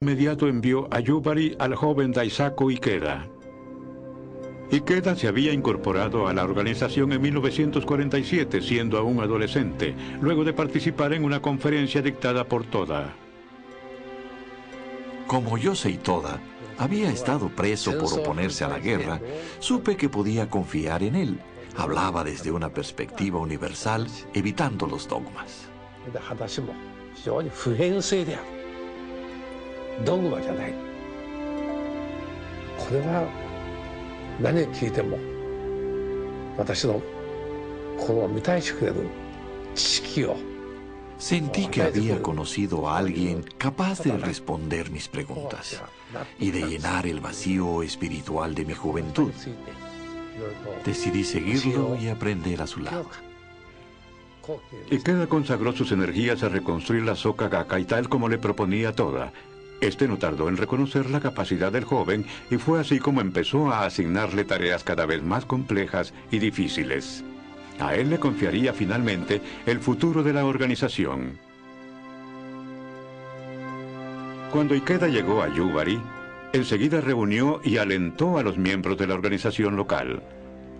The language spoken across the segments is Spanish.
inmediato envió a Yubari al joven Daisaku Ikeda. Ikeda se había incorporado a la organización en 1947, siendo aún adolescente, luego de participar en una conferencia dictada por Toda. Como Yosei Toda había estado preso por oponerse a la guerra, supe que podía confiar en él. Hablaba desde una perspectiva universal, evitando los dogmas. Sentí que había conocido a alguien capaz de responder mis preguntas y de llenar el vacío espiritual de mi juventud. Decidí seguirlo y aprender a su lado. Ikeda consagró sus energías a reconstruir la Soka Gakkai tal como le proponía Toda. Este no tardó en reconocer la capacidad del joven y fue así como empezó a asignarle tareas cada vez más complejas y difíciles. A él le confiaría finalmente el futuro de la organización. Cuando Ikeda llegó a Yubari, enseguida reunió y alentó a los miembros de la organización local.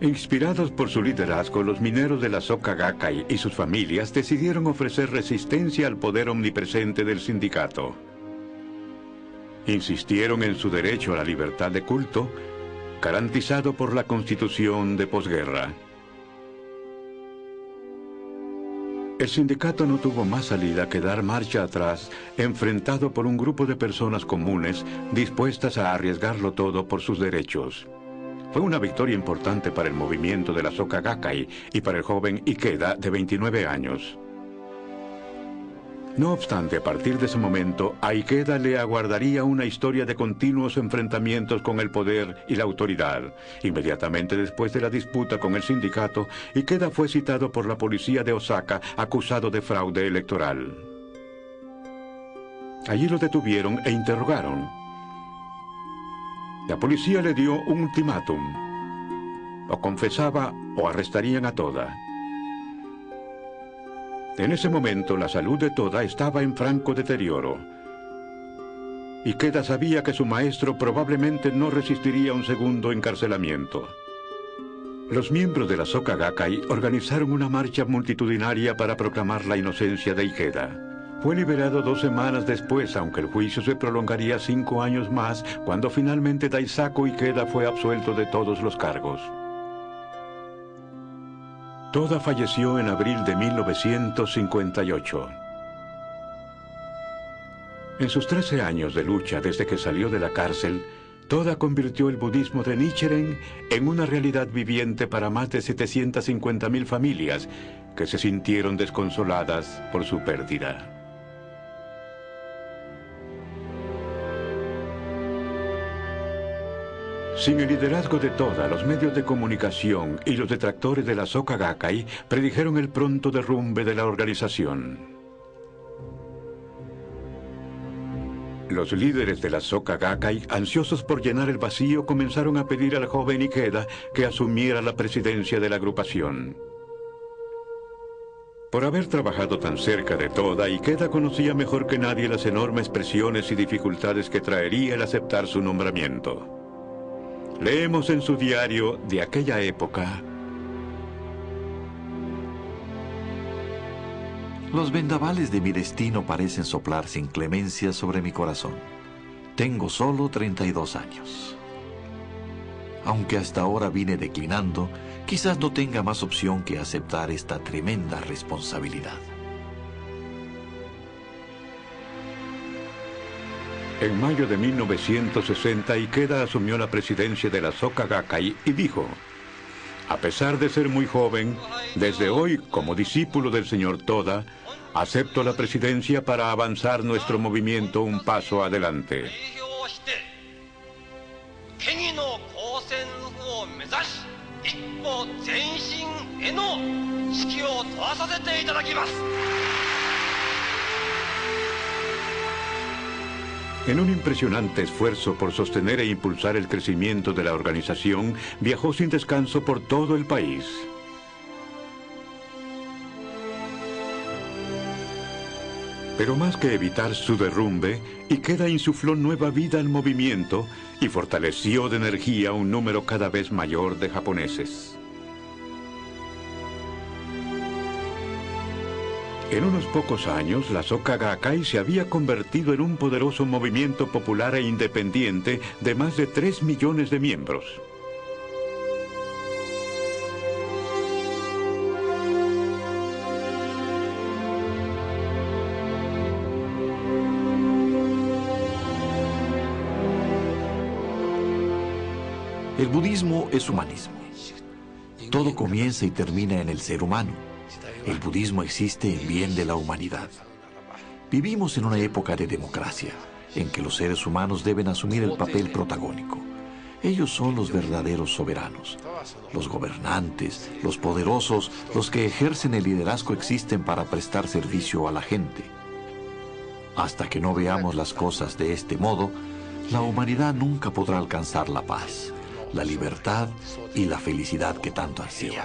Inspirados por su liderazgo, los mineros de la Soka Gakkai y sus familias decidieron ofrecer resistencia al poder omnipresente del sindicato. Insistieron en su derecho a la libertad de culto, garantizado por la Constitución de posguerra. El sindicato no tuvo más salida que dar marcha atrás, enfrentado por un grupo de personas comunes dispuestas a arriesgarlo todo por sus derechos. Fue una victoria importante para el movimiento de la Soka Gakkai y para el joven Ikeda de 29 años. No obstante, a partir de ese momento, a Ikeda le aguardaría una historia de continuos enfrentamientos con el poder y la autoridad. Inmediatamente después de la disputa con el sindicato, Ikeda fue citado por la policía de Osaka acusado de fraude electoral. Allí lo detuvieron e interrogaron. La policía le dio un ultimátum. O confesaba o arrestarían a Toda. En ese momento, la salud de Toda estaba en franco deterioro. Ikeda sabía que su maestro probablemente no resistiría un segundo encarcelamiento. Los miembros de la Soka Gakkai organizaron una marcha multitudinaria para proclamar la inocencia de Ikeda. Fue liberado 2 semanas después, aunque el juicio se prolongaría 5 años más, cuando finalmente Daisaku Ikeda fue absuelto de todos los cargos. Toda falleció en abril de 1958. En sus 13 años de lucha desde que salió de la cárcel, Toda convirtió el budismo de Nichiren en una realidad viviente para más de 750.000 familias que se sintieron desconsoladas por su pérdida. Sin el liderazgo de Toda, los medios de comunicación y los detractores de la Soka Gakkai predijeron el pronto derrumbe de la organización. Los líderes de la Soka Gakkai, ansiosos por llenar el vacío, comenzaron a pedir al joven Ikeda que asumiera la presidencia de la agrupación. Por haber trabajado tan cerca de Toda, Ikeda conocía mejor que nadie las enormes presiones y dificultades que traería el aceptar su nombramiento. Leemos en su diario de aquella época: Los vendavales de mi destino parecen soplar sin clemencia sobre mi corazón. Tengo solo 32 años. Aunque hasta ahora vine declinando, quizás no tenga más opción que aceptar esta tremenda responsabilidad. En mayo de 1960, Ikeda asumió la presidencia de la Soka Gakkai y dijo: a pesar de ser muy joven, desde hoy, como discípulo del señor Toda, acepto la presidencia para avanzar nuestro movimiento un paso adelante. En un impresionante esfuerzo por sostener e impulsar el crecimiento de la organización, viajó sin descanso por todo el país. Pero más que evitar su derrumbe, Ikeda insufló nueva vida al movimiento y fortaleció de energía a un número cada vez mayor de japoneses. En unos pocos años, la Soka Gakkai se había convertido en un poderoso movimiento popular e independiente de más de 3 millones de miembros. El budismo es humanismo. Todo comienza y termina en el ser humano. El budismo existe en bien de la humanidad. Vivimos en una época de democracia, en que los seres humanos deben asumir el papel protagónico. Ellos son los verdaderos soberanos. Los gobernantes, los poderosos, los que ejercen el liderazgo existen para prestar servicio a la gente. Hasta que no veamos las cosas de este modo, la humanidad nunca podrá alcanzar la paz, la libertad y la felicidad que tanto ansía.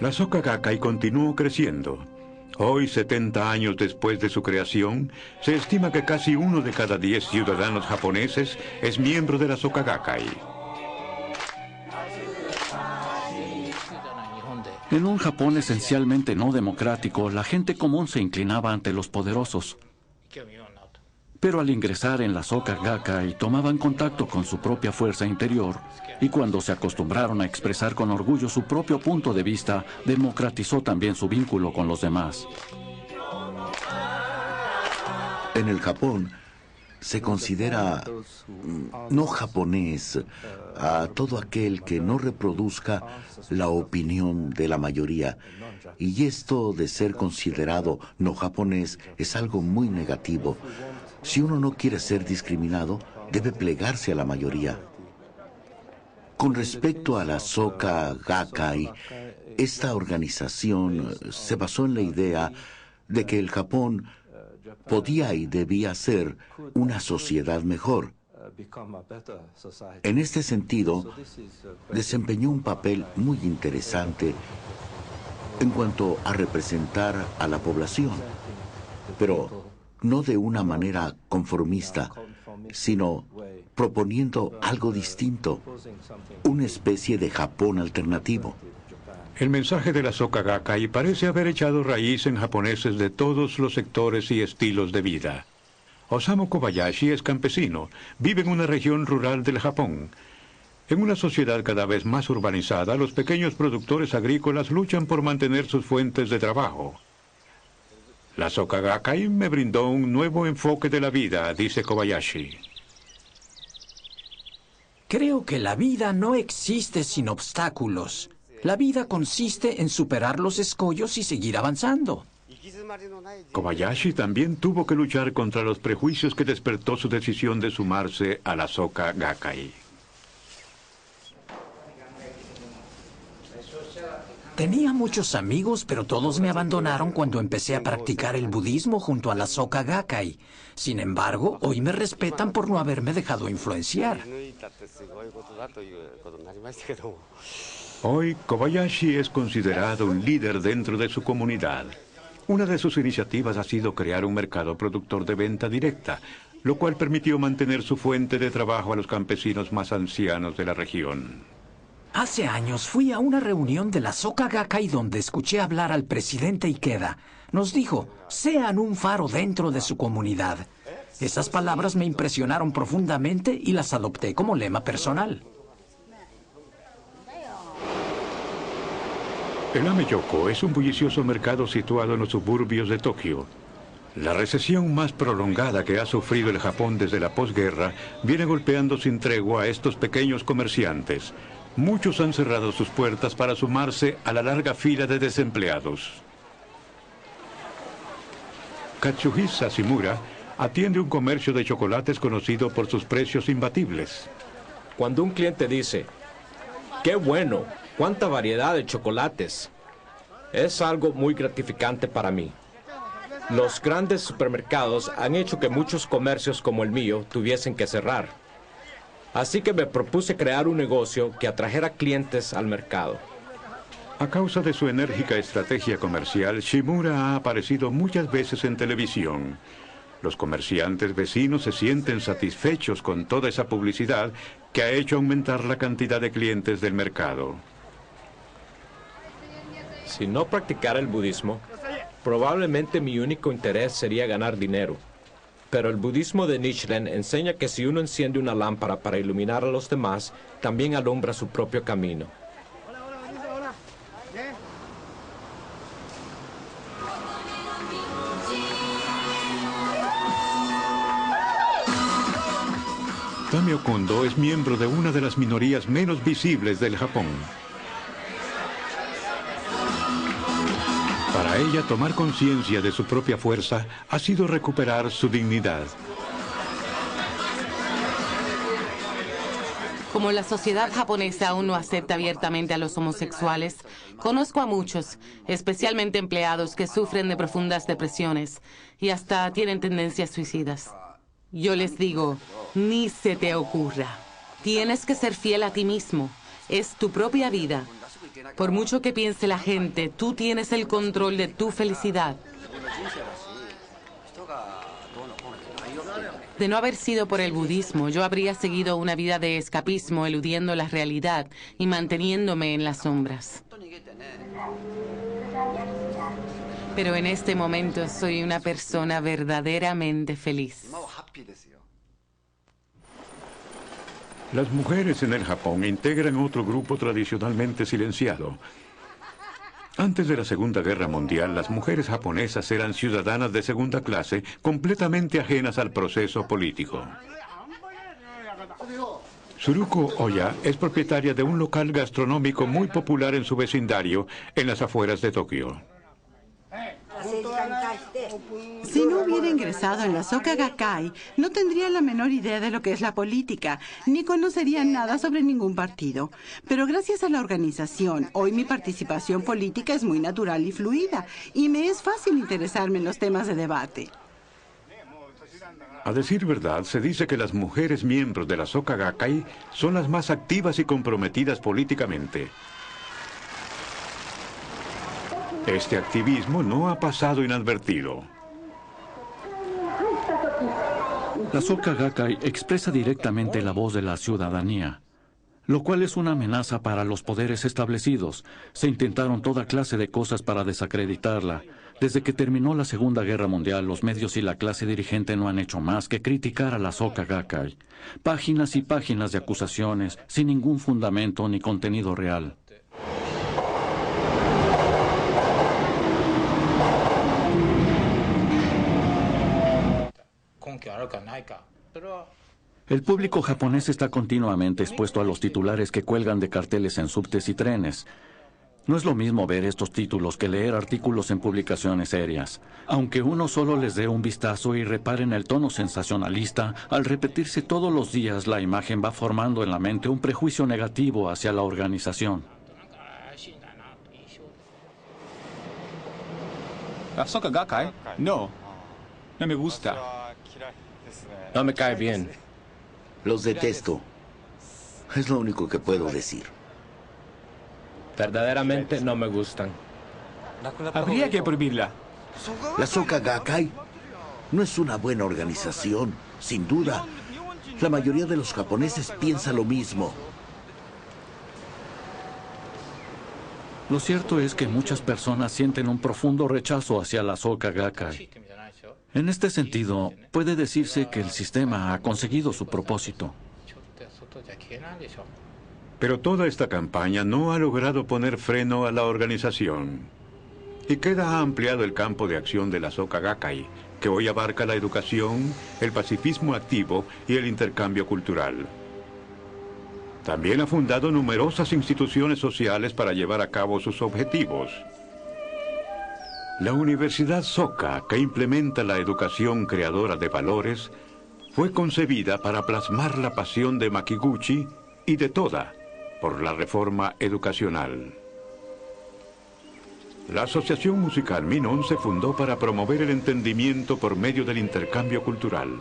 La Soka Gakkai continuó creciendo. Hoy, 70 años después de su creación, se estima que casi 1 de cada 10 ciudadanos japoneses es miembro de la Soka Gakkai. En un Japón esencialmente no democrático, la gente común se inclinaba ante los poderosos. Pero al ingresar en la Soka Gakkai tomaban contacto con su propia fuerza interior y cuando se acostumbraron a expresar con orgullo su propio punto de vista, democratizó también su vínculo con los demás. En el Japón se considera no japonés a todo aquel que no reproduzca la opinión de la mayoría. Y esto de ser considerado no japonés es algo muy negativo. Si uno no quiere ser discriminado, debe plegarse a la mayoría. Con respecto a la Soka Gakkai, esta organización se basó en la idea de que el Japón podía y debía ser una sociedad mejor. En este sentido, desempeñó un papel muy interesante en cuanto a representar a la población, pero no de una manera conformista, sino proponiendo algo distinto, una especie de Japón alternativo. El mensaje de la Soka Gakkai parece haber echado raíz en japoneses de todos los sectores y estilos de vida. Osamu Kobayashi es campesino, vive en una región rural del Japón. En una sociedad cada vez más urbanizada, los pequeños productores agrícolas luchan por mantener sus fuentes de trabajo. La Soka Gakkai me brindó un nuevo enfoque de la vida, dice Kobayashi. Creo que la vida no existe sin obstáculos. La vida consiste en superar los escollos y seguir avanzando. Kobayashi también tuvo que luchar contra los prejuicios que despertó su decisión de sumarse a la Soka Gakkai. Tenía muchos amigos, pero todos me abandonaron cuando empecé a practicar el budismo junto a la Soka Gakkai. Sin embargo, hoy me respetan por no haberme dejado influenciar. Hoy, Kobayashi es considerado un líder dentro de su comunidad. Una de sus iniciativas ha sido crear un mercado productor de venta directa, lo cual permitió mantener su fuente de trabajo a los campesinos más ancianos de la región. Hace años fui a una reunión de la Soka Gakkai donde escuché hablar al presidente Ikeda. Nos dijo, sean un faro dentro de su comunidad. Esas palabras me impresionaron profundamente y las adopté como lema personal. El Ameyoko es un bullicioso mercado situado en los suburbios de Tokio. La recesión más prolongada que ha sufrido el Japón desde la posguerra viene golpeando sin tregua a estos pequeños comerciantes. Muchos han cerrado sus puertas para sumarse a la larga fila de desempleados. Katsuhisa Shimura atiende un comercio de chocolates conocido por sus precios imbatibles. Cuando un cliente dice, ¡qué bueno! ¡Cuánta variedad de chocolates! Es algo muy gratificante para mí. Los grandes supermercados han hecho que muchos comercios como el mío tuviesen que cerrar. Así que me propuse crear un negocio que atrajera clientes al mercado. A causa de su enérgica estrategia comercial, Shimura ha aparecido muchas veces en televisión. Los comerciantes vecinos se sienten satisfechos con toda esa publicidad que ha hecho aumentar la cantidad de clientes del mercado. Si no practicara el budismo, probablemente mi único interés sería ganar dinero. Pero el budismo de Nichiren enseña que si uno enciende una lámpara para iluminar a los demás, también alumbra su propio camino. Tamio Kondo es miembro de una de las minorías menos visibles del Japón. Para ella, tomar conciencia de su propia fuerza ha sido recuperar su dignidad. Como la sociedad japonesa aún no acepta abiertamente a los homosexuales, conozco a muchos, especialmente empleados, que sufren de profundas depresiones y hasta tienen tendencias suicidas. Yo les digo, ni se te ocurra. Tienes que ser fiel a ti mismo. Es tu propia vida. Por mucho que piense la gente, tú tienes el control de tu felicidad. De no haber sido por el budismo, yo habría seguido una vida de escapismo, eludiendo la realidad y manteniéndome en las sombras. Pero en este momento soy una persona verdaderamente feliz. Las mujeres en el Japón integran otro grupo tradicionalmente silenciado. Antes de la Segunda Guerra Mundial, las mujeres japonesas eran ciudadanas de segunda clase, completamente ajenas al proceso político. Tsuruko Oya es propietaria de un local gastronómico muy popular en su vecindario, en las afueras de Tokio. Si no hubiera ingresado en la Soka Gakkai, no tendría la menor idea de lo que es la política, ni conocería nada sobre ningún partido. Pero gracias a la organización, hoy mi participación política es muy natural y fluida, y me es fácil interesarme en los temas de debate. A decir verdad, se dice que las mujeres miembros de la Soka Gakkai son las más activas y comprometidas políticamente. Este activismo no ha pasado inadvertido. La Soka Gakkai expresa directamente la voz de la ciudadanía, lo cual es una amenaza para los poderes establecidos. Se intentaron toda clase de cosas para desacreditarla. Desde que terminó la Segunda Guerra Mundial, los medios y la clase dirigente no han hecho más que criticar a la Soka Gakkai. Páginas y páginas de acusaciones, sin ningún fundamento ni contenido real. El público japonés está continuamente expuesto a los titulares que cuelgan de carteles en subtes y trenes. No es lo mismo ver estos títulos que leer artículos en publicaciones serias. Aunque uno solo les dé un vistazo y repare en el tono sensacionalista, al repetirse todos los días, la imagen va formando en la mente un prejuicio negativo hacia la organización. ¿La Soka Gakkai? No me gusta. No me cae bien. Los detesto. Es lo único que puedo decir. Verdaderamente no me gustan. Habría que prohibirla. La Soka Gakkai no es una buena organización, sin duda. La mayoría de los japoneses piensa lo mismo. Lo cierto es que muchas personas sienten un profundo rechazo hacia la Soka Gakkai. En este sentido, puede decirse que el sistema ha conseguido su propósito. Pero toda esta campaña no ha logrado poner freno a la organización. Ikeda ha ampliado el campo de acción de la Soka Gakkai, que hoy abarca la educación, el pacifismo activo y el intercambio cultural. También ha fundado numerosas instituciones sociales para llevar a cabo sus objetivos. La Universidad Soka, que implementa la educación creadora de valores, fue concebida para plasmar la pasión de Makiguchi y de Toda por la reforma educacional. La Asociación Musical Minon se fundó para promover el entendimiento por medio del intercambio cultural.